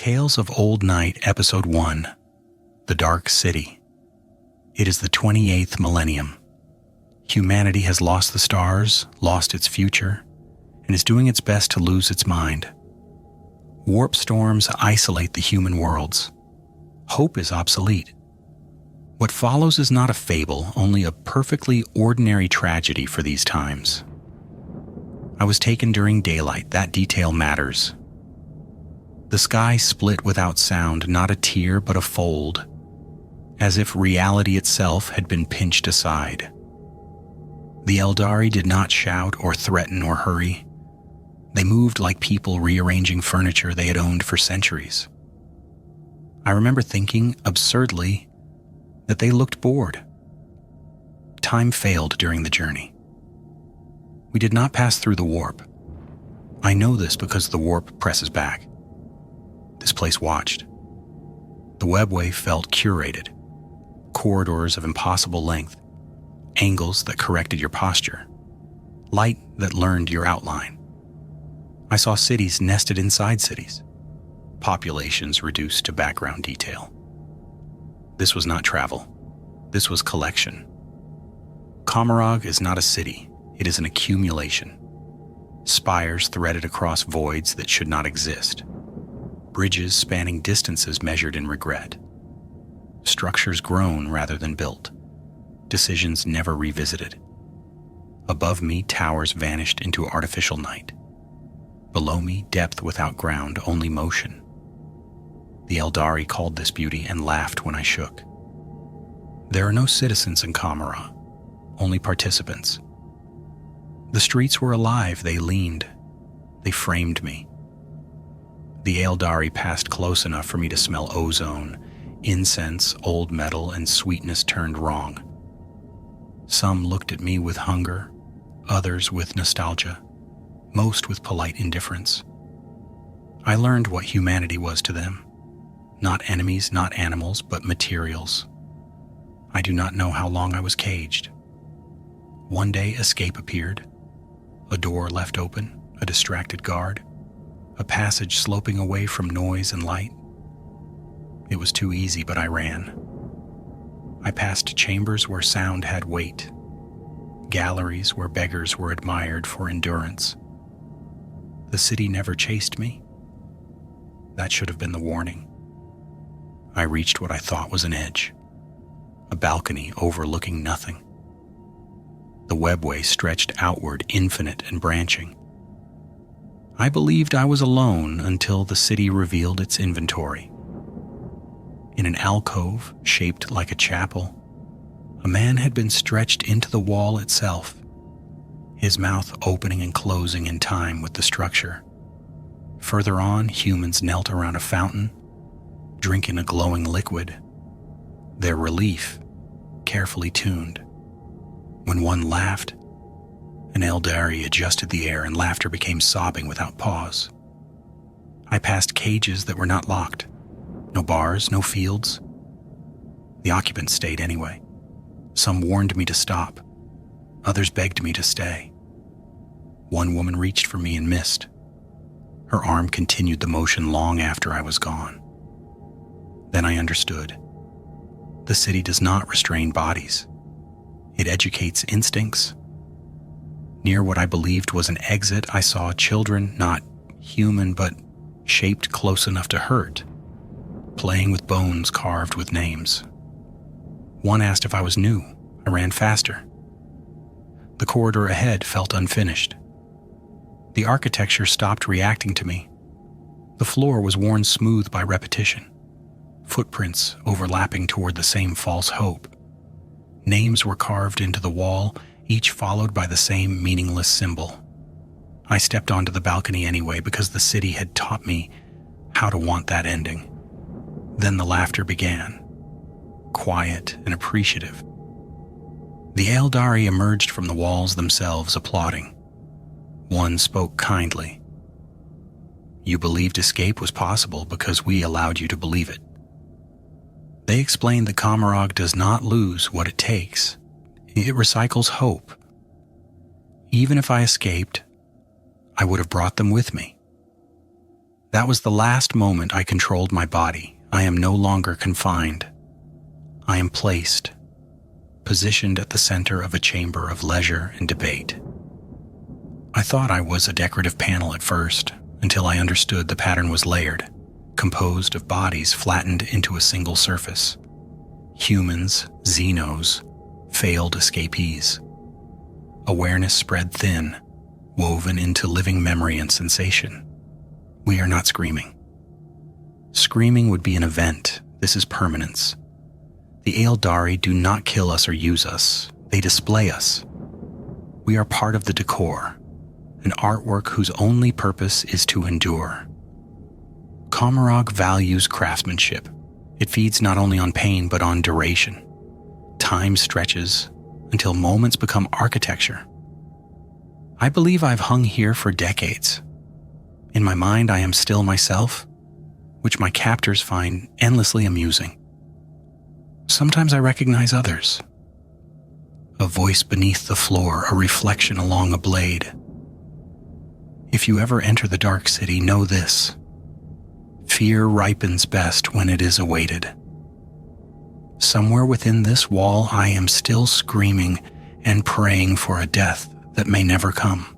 Tales of Old Night, Episode 1, The Dark City. It is the 28th millennium. Humanity has lost the stars, lost its future, and is doing its best to lose its mind. Warp storms isolate the human worlds. Hope is obsolete. What follows is not a fable, only a perfectly ordinary tragedy for these times. I was taken during daylight, that detail matters. The sky split without sound, not a tear but a fold, as if reality itself had been pinched aside. The Aeldari did not shout or threaten or hurry. They moved like people rearranging furniture they had owned for centuries. I remember thinking, absurdly, that they looked bored. Time failed during the journey. We did not pass through the warp. I know this because the warp presses back. This place watched. The Webway felt curated. Corridors of impossible length. Angles that corrected your posture. Light that learned your outline. I saw cities nested inside cities. Populations reduced to background detail. This was not travel. This was collection. Commorragh is not a city. It is an accumulation. Spires threaded across voids that should not exist. Bridges spanning distances measured in regret. Structures grown rather than built. Decisions never revisited. Above me, towers vanished into artificial night. Below me, depth without ground, only motion. The Aeldari called this beauty and laughed when I shook. There are no citizens in Commorragh, only participants. The streets were alive, they leaned. They framed me. The Aeldari passed close enough for me to smell ozone, incense, old metal, and sweetness turned wrong. Some looked at me with hunger, others with nostalgia, most with polite indifference. I learned what humanity was to them. Not enemies, not animals, but materials. I do not know how long I was caged. One day escape appeared. A door left open, a distracted guard. A passage sloping away from noise and light. It was too easy, but I ran. I passed chambers where sound had weight, galleries where beggars were admired for endurance. The city never chased me. That should have been the warning. I reached what I thought was an edge, a balcony overlooking nothing. The Webway stretched outward, infinite and branching. I believed I was alone until the city revealed its inventory. In an alcove shaped like a chapel, a man had been stretched into the wall itself, his mouth opening and closing in time with the structure. Further on, humans knelt around a fountain, drinking a glowing liquid, their relief carefully tuned. When one laughed, an Aeldari adjusted the air and laughter became sobbing without pause. I passed cages that were not locked. No bars, no fields. The occupants stayed anyway. Some warned me to stop. Others begged me to stay. One woman reached for me and missed. Her arm continued the motion long after I was gone. Then I understood. The city does not restrain bodies. It educates instincts. Near what I believed was an exit, I saw children, not human, but shaped close enough to hurt, playing with bones carved with names. One asked if I was new. I ran faster. The corridor ahead felt unfinished. The architecture stopped reacting to me. The floor was worn smooth by repetition, footprints overlapping toward the same false hope. Names were carved into the wall, each followed by the same meaningless symbol. I stepped onto the balcony anyway because the city had taught me how to want that ending. Then the laughter began, quiet and appreciative. The Aeldari emerged from the walls themselves, applauding. One spoke kindly. You believed escape was possible because we allowed you to believe it. They explained that Commorragh does not lose what it takes. It recycles hope. Even if I escaped, I would have brought them with me. That was the last moment I controlled my body. I am no longer confined. I am placed, positioned at the center of a chamber of leisure and debate. I thought I was a decorative panel at first, until I understood the pattern was layered, composed of bodies flattened into a single surface. Humans, Xenos, failed escapees. Awareness spread thin, woven into living memory and sensation. We are not screaming. Screaming would be an event. This is permanence. The Aeldari do not kill us or use us. They display us. We are part of the decor, an artwork whose only purpose is to endure. Commorragh values craftsmanship. It feeds not only on pain but on duration. Time stretches until moments become architecture. I believe I've hung here for decades. In my mind, I am still myself, which my captors find endlessly amusing. Sometimes I recognize others. A voice beneath the floor, a reflection along a blade. If you ever enter the dark city, know this. Fear ripens best when it is awaited. Somewhere within this wall, I am still screaming and praying for a death that may never come.